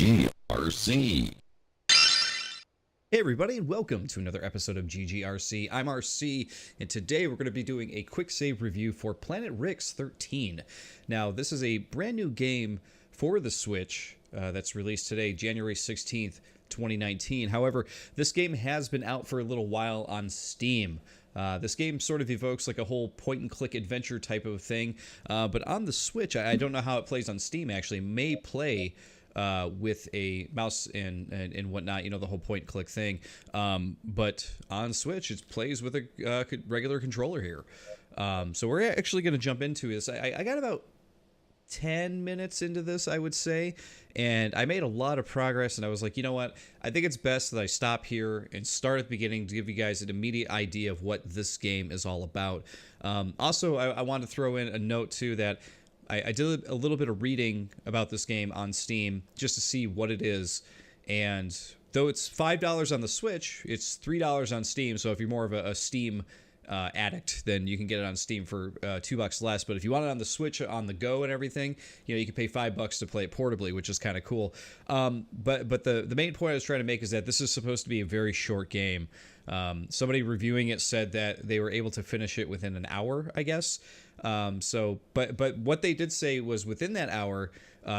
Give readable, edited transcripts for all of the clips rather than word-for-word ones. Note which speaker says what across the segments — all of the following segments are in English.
Speaker 1: GGRC.
Speaker 2: Hey everybody, and welcome to another episode of GGRC. I'm RC, and today we're going to be doing a quick save review for Planet Rix-13. Now, this is a brand new game for the Switch that's released today, January 16th, 2019. However, this game has been out for a little while on Steam. This game sort of evokes like a whole point-and-click adventure type of thing, but on the Switch, I don't know how it plays on Steam, actually. It may play with a mouse and whatnot, you know, the whole point-and-click thing. But on Switch, it plays with a regular controller here. So we're actually going to jump into this. I got about 10 minutes into this, I would say, and I made a lot of progress, and I was like, you know what, I think it's best that I stop here and start at the beginning to give you guys an immediate idea of what this game is all about. Also, I want to throw in a note too that I did a little bit of reading about this game on Steam just to see what it is, and though it's $5 on the Switch, it's $3 on Steam, so if you're more of a Steam addict, then you can get it on Steam for $2 less. But if you want it on the Switch on the go and everything, you know, you can pay $5 to play it portably, which is kind of cool. But the main point I was trying to make is that this is supposed to be a very short game. Somebody reviewing it said that they were able to finish it within an hour, I guess. But what they did say was within that hour,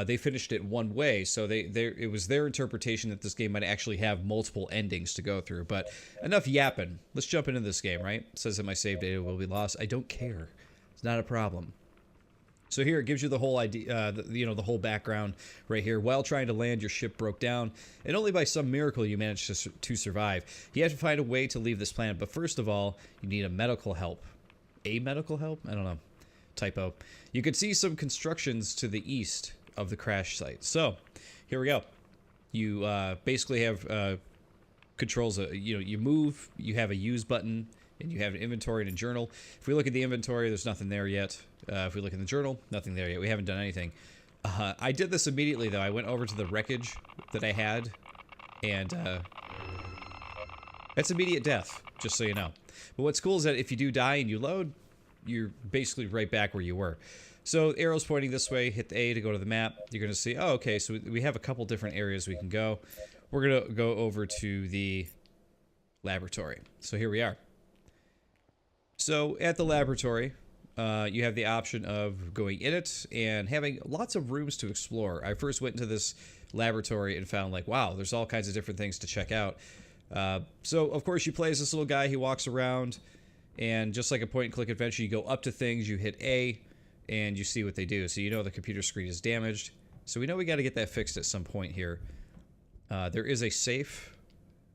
Speaker 2: they finished it one way. So it was their interpretation that this game might actually have multiple endings to go through. But enough yapping. Let's jump into this game, right? It says that my save data will be lost. I don't care. It's not a problem. So here it gives you the whole idea, the whole background right here. While trying to land, your ship broke down, and only by some miracle you managed to survive. You have to find a way to leave this planet, but first of all, you need a medical help. A medical help? I don't know. Typo. You can see some constructions to the east of the crash site. So here we go. You basically have controls. You move. You have a use button. And you have an inventory and a journal. If we look at the inventory, there's nothing there yet. If we look in the journal, nothing there yet. We haven't done anything. I did this immediately, though. I went over to the wreckage that I had, and that's immediate death, just so you know. But what's cool is that if you do die and you load, you're basically right back where you were. So arrow's pointing this way. Hit the A to go to the map. You're going to see, oh, okay, so we have a couple different areas we can go. We're going to go over to the laboratory. So here we are. So at the laboratory, you have the option of going in it and having lots of rooms to explore. I first went into this laboratory and found like, wow, there's all kinds of different things to check out. So of course you play as this little guy. He walks around, and just like a point-and-click adventure, you go up to things, you hit A, and you see what they do. So you know the computer screen is damaged. So we know we got to get that fixed at some point here. There is a safe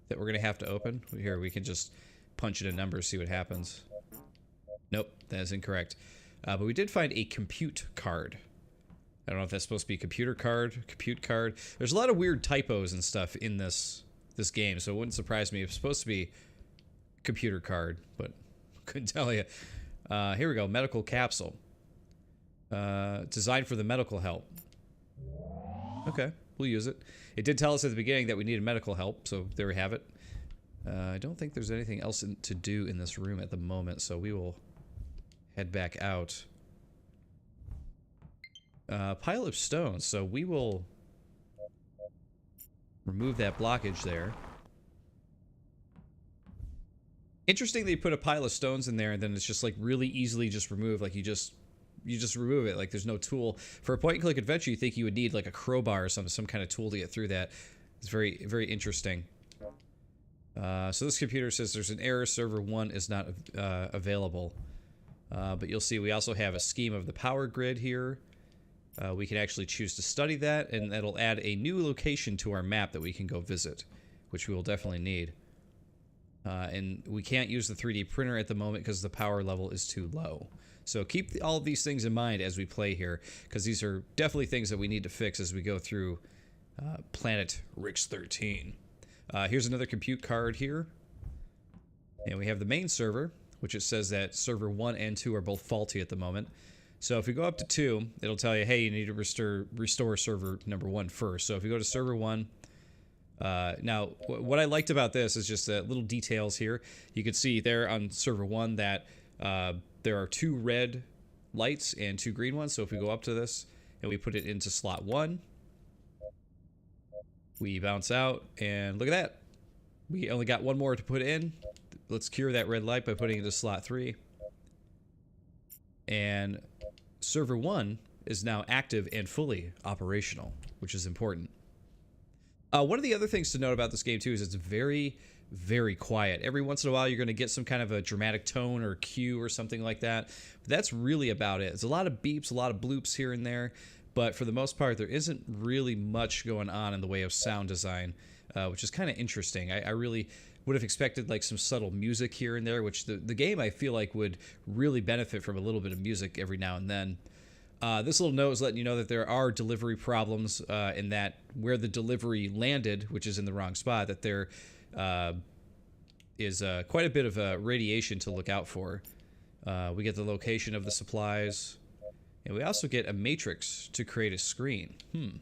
Speaker 2: that we're going to have to open. Here, we can just punch in a number, see what happens. Nope, that is incorrect. But we did find a compute card. I don't know if that's supposed to be compute card. There's a lot of weird typos and stuff in this game, so it wouldn't surprise me if it's supposed to be computer card, but couldn't tell you. Here we go, medical capsule. Designed for the medical help. Okay, we'll use it. It did tell us at the beginning that we needed medical help, so there we have it. I don't think there's anything else to do in this room at the moment, so we will head back out. Pile of stones, so we will remove that blockage there. Interesting they put a pile of stones in there and then it's just like really easily just removed, like you just remove it, like there's no tool. For a point-and-click adventure, you think you would need like a crowbar or some kind of tool to get through that. It's very, very interesting. So this computer says there's an error, server 1 is not available. But you'll see we also have a scheme of the power grid here. We can actually choose to study that, and that'll add a new location to our map that we can go visit, which we will definitely need. And we can't use the 3D printer at the moment because the power level is too low. So keep all of these things in mind as we play here, because these are definitely things that we need to fix as we go through Planet Rix-13. Here's another compute card here. And we have the main server, which it says that server 1 and 2 are both faulty at the moment. So if we go up to 2, it'll tell you, hey, you need to restore server number 1 first. So if you go to server 1, now what I liked about this is just little details here. You can see there on server 1 that there are 2 red lights and 2 green ones. So if we go up to this and we put it into slot 1, We bounce out, and look at that. We only got one more to put in. Let's cure that red light by putting it into slot 3. And server 1 is now active and fully operational, which is important. One of the other things to note about this game, too, is it's very, very quiet. Every once in a while, you're going to get some kind of a dramatic tone or cue or something like that. But that's really about it. It's a lot of beeps, a lot of bloops here and there. But for the most part, there isn't really much going on in the way of sound design, which is kind of interesting. I really would have expected like some subtle music here and there, which the game I feel like would really benefit from a little bit of music every now and then. This little note is letting you know that there are delivery problems in that where the delivery landed, which is in the wrong spot, that there is quite a bit of radiation to look out for. We get the location of the supplies, and we also get a matrix to create a screen. I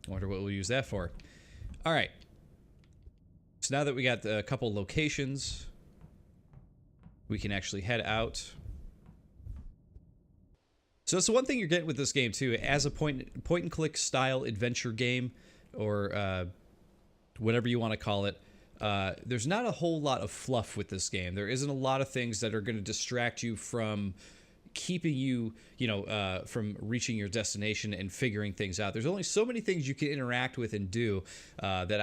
Speaker 2: wonder what we'll use that for. All right. So now that we got a couple locations, we can actually head out. So it's the one thing you're getting with this game too, as a point and click style adventure game, or whatever you want to call it. There's not a whole lot of fluff with this game. There isn't a lot of things that are going to distract you from keeping you, from reaching your destination and figuring things out. There's only so many things you can interact with and do that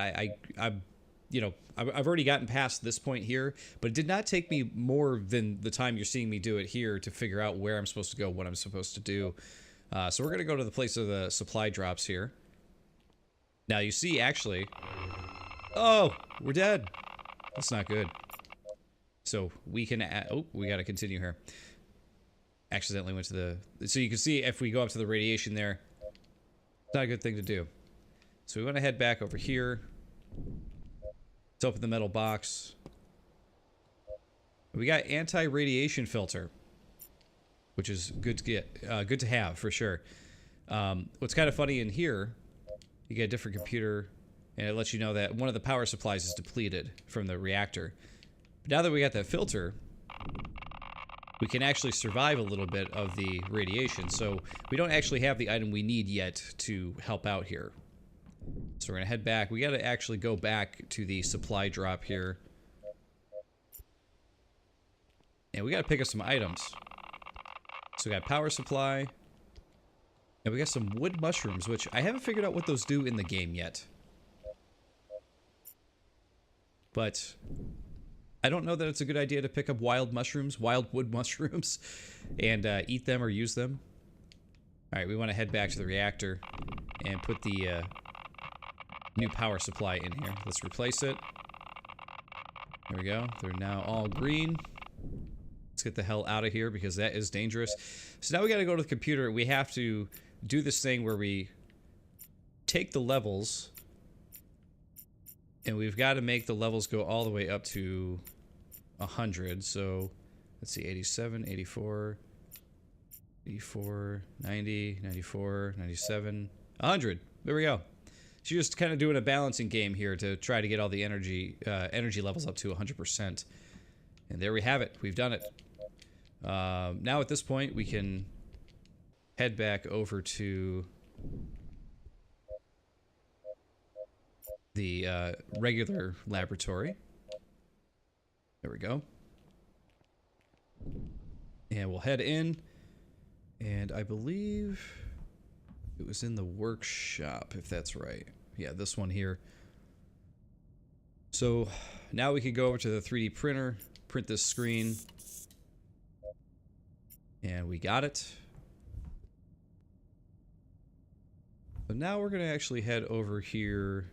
Speaker 2: I've already gotten past this point here, but it did not take me more than the time you're seeing me do it here to figure out where I'm supposed to go, what I'm supposed to do. So we're going to go to the place of the supply drops here. Now you see, actually... Oh, we're dead. That's not good. So we can... Oh, we got to continue here. Accidentally went to the... So you can see if we go up to the radiation there, it's not a good thing to do. So we want to head back over here. Let's open the metal box. We got anti-radiation filter, which is good to get, good to have for sure. What's kind of funny in here, you get a different computer, and it lets you know that one of the power supplies is depleted from the reactor. But now that we got that filter, we can actually survive a little bit of the radiation. So we don't actually have the item we need yet to help out here. So we're going to head back. We got to actually go back to the supply drop here. And we got to pick up some items. So we got power supply. And we got some wood mushrooms, which I haven't figured out what those do in the game yet. But I don't know that it's a good idea to pick up wild wood mushrooms, and eat them or use them. Alright, we want to head back to the reactor and put the new power supply in here. Let's replace it. There we go. They're now all green. Let's get the hell out of here because that is dangerous. So now we got to go to the computer. We have to do this thing where we take the levels, and we've got to make the levels go all the way up to 100. So let's see, 87, 84, 84, 90, 94, 97, 100. There we go. So you're just kind of doing a balancing game here to try to get all the energy levels up to 100%. And there we have it. We've done it. Now at this point, we can head back over to the regular laboratory. There we go. And we'll head in. And I believe it was in the workshop, if that's right. Yeah, this one here. So now we can go over to the 3D printer, print this screen. And we got it. So now we're going to actually head over here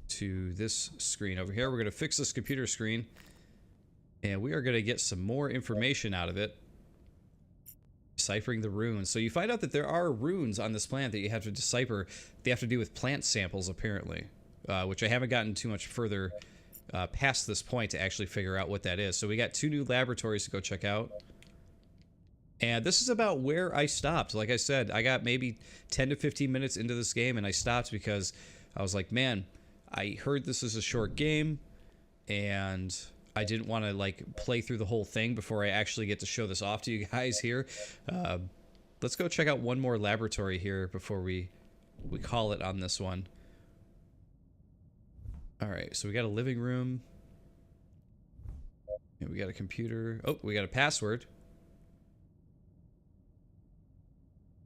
Speaker 2: to this screen over here. We're going to fix this computer screen, and we are going to get some more information out of it. Deciphering the runes. So you find out that there are runes on this planet that you have to decipher. They have to do with plant samples, apparently, which I haven't gotten too much further past this point to actually figure out what that is. So we got 2 new laboratories to go check out. And this is about where I stopped. Like I said, I got maybe 10 to 15 minutes into this game, and I stopped because I was like, man, I heard this is a short game, and I didn't want to like play through the whole thing before I actually get to show this off to you guys here. let's go check out one more laboratory here before we call it on this one. All right, so we got a living room. And we got a computer. Oh, we got a password.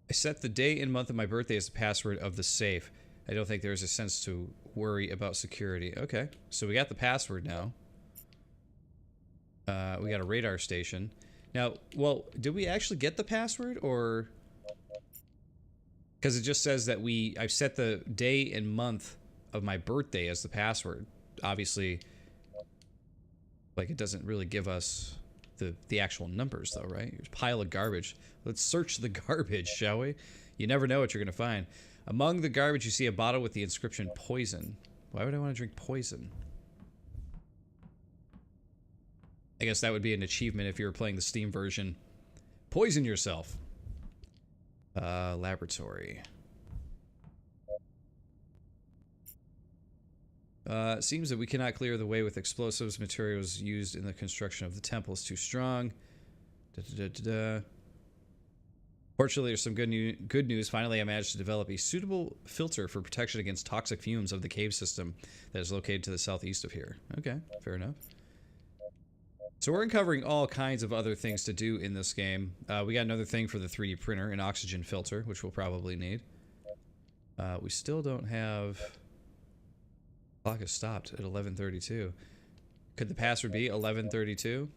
Speaker 2: I set the day and month of my birthday as the password of the safe. I don't think there's a sense to worry about security. Okay, so we got the password now. We got a radar station. Now, well, did we actually get the password, or... Because it just says that I've set the day and month of my birthday as the password. Obviously, like, it doesn't really give us the actual numbers, though, right? There's a pile of garbage. Let's search the garbage, shall we? You never know what you're going to find. Among the garbage, you see a bottle with the inscription poison. Why would I want to drink poison? I guess that would be an achievement if you were playing the Steam version. Poison yourself. Laboratory. It seems that we cannot clear the way with explosives. Materials used in the construction of the temple is too strong. Fortunately, there's some good news. Finally, I managed to develop a suitable filter for protection against toxic fumes of the cave system that is located to the southeast of here. Okay, fair enough. So we're uncovering all kinds of other things to do in this game. We got another thing for the 3D printer, an oxygen filter, which we'll probably need. We still don't have... Clock has stopped at 11:32. Could the password be 11:32?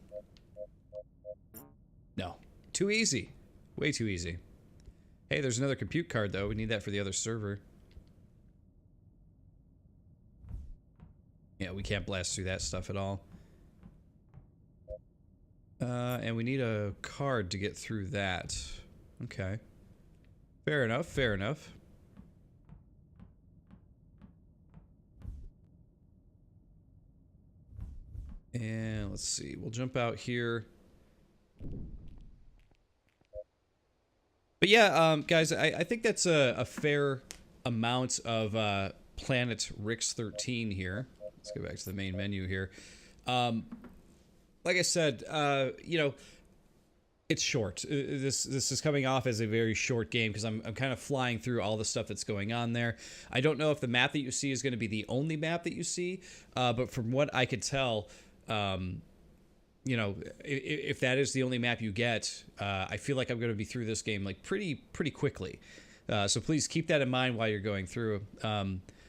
Speaker 2: No. Too easy. Way too easy. Hey, there's another compute card, though. We need that for the other server. Yeah, we can't blast through that stuff at all. And we need a card to get through that. Okay. Fair enough, fair enough. And let's see, we'll jump out here. But yeah, guys, I think that's a fair amount of Planet Rix-13 here. Let's go back to the main menu here. Like I said, you know, it's short. This is coming off as a very short game because I'm kind of flying through all the stuff that's going on there. I don't know if the map that you see is going to be the only map that you see, but from what I could tell, you know, if that is the only map you get, I feel like I'm going to be through this game like pretty quickly. So please keep that in mind while you're going through.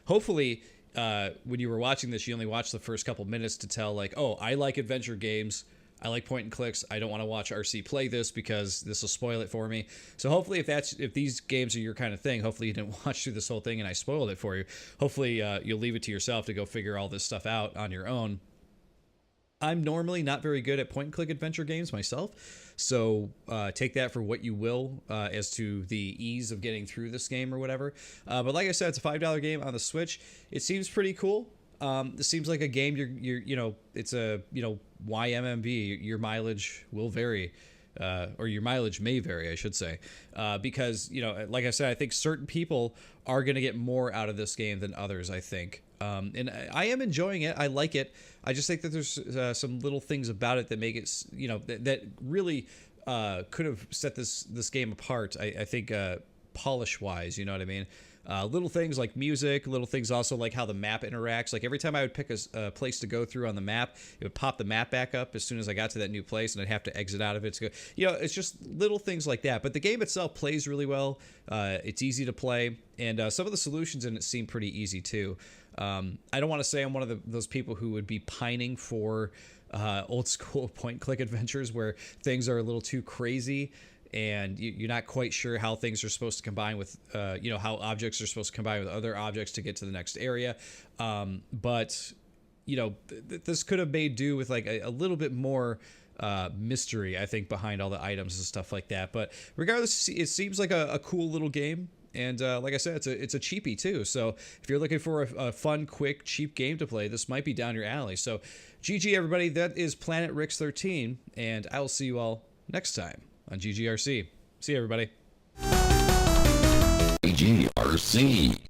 Speaker 2: Hopefully, when you were watching this, you only watched the first couple minutes to tell, like, oh, I like adventure games. I like point and clicks. I don't want to watch RC play this because this will spoil it for me. So hopefully, if these games are your kind of thing, hopefully you didn't watch through this whole thing and I spoiled it for you. Hopefully, you'll leave it to yourself to go figure all this stuff out on your own. I'm normally not very good at point-and-click adventure games myself, so take that for what you will as to the ease of getting through this game or whatever. But like I said, it's a $5 game on the Switch. It seems pretty cool. It seems like a game you know, it's a, you know, YMMV. Your mileage will vary, or your mileage may vary, I should say, because, you know, like I said, I think certain people are going to get more out of this game than others, I think. And I am enjoying it. I like it. I just think that there's some little things about it that make it, you know, that really could have set this game apart. I think polish-wise, you know what I mean? Little things like music, little things also like how the map interacts. Like every time I would pick a place to go through on the map, it would pop the map back up as soon as I got to that new place, and I'd have to exit out of it to go. You know, it's just little things like that. But the game itself plays really well. It's easy to play, and some of the solutions in it seem pretty easy too. I don't want to say I'm one of those people who would be pining for old school point-click adventures where things are a little too crazy and you're not quite sure how things are supposed to combine with, you know, how objects are supposed to combine with other objects to get to the next area. But, you know, this could have made do with like a little bit more mystery, I think, behind all the items and stuff like that. But regardless, it seems like a cool little game. And like I said, it's a cheapie too. So if you're looking for a fun, quick, cheap game to play, this might be down your alley. So GG, everybody. That is Planet Rix-13. And I will see you all next time on GGRC. See you, everybody.
Speaker 1: GGRC.